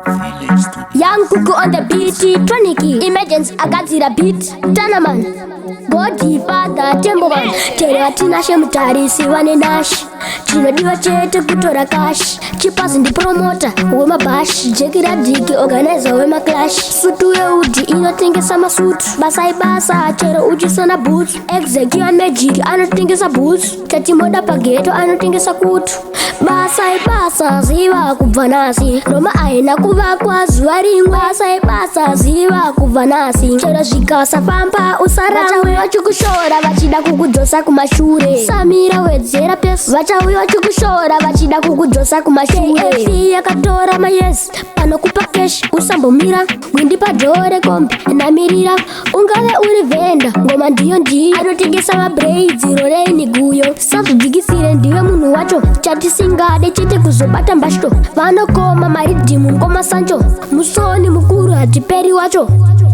Young Kukue on the beat, Troniki, Emergence, Agazira beat, Tanaman, Body Father, Temboman, Teratina Shemtari, Siwane Nash, Chino Chete Kutora Cash, Chipas in the promoter, Wema Bash, Jekira Diki, organizer, Wema Clash, Sutu Udi, you don't think it's a suit, Basa ibasa, Chero Uji Sana boots, Execute Magic, I don't think it's a boots, Tatimoda Pageto, I don't think it's a coot, Basa ibasa, Ziva Kuvanasi, Roma Aina Kuva Kwazwari, Basa ibasa, Ziva Kuvanasi, Chero Shikasa Pampa, Usara, Wachukushora, Vachida Kukudosa Kumashure, Samira Wedzera Pes, Vachawi Wachukushora, Vachida Kukudosa Kumashure, Fia Katora Mayes, Panokupa Kesh, Usambo Mira, Windy Padore Comp, and Amirira, Ungale Urivenda, Woman D, I don't think it's a braid, zero rainy guyo, South Digisi and Diamunuacho, Chati Singa, de Chete Kuzobatan Basto, Vano Koma Maridimu, Koma Sancho, Musoni Mukuru, Atiperi Wacho,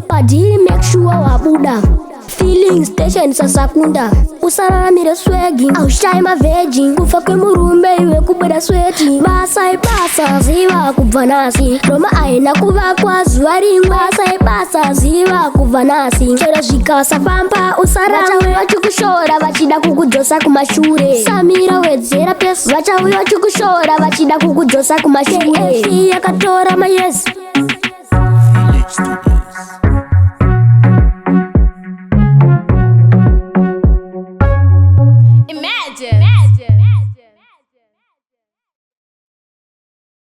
Padiri make sure Wabuda. Feeling station Sasakunda Usara mira swagging Aushtaima veging Kufakwe murumbe iwe kubeda sweating Basa ibasa ziva kuvanasi Roma aina kuva kwa zwari Basa ibasa ziva kuvanasi Chora shikasa pampa usara Vachawi wachukushora vachida kukudosa kumashure Samira wedzera pes Vachawi wachukushora vachida kukudosa kumashure Fia katora mayes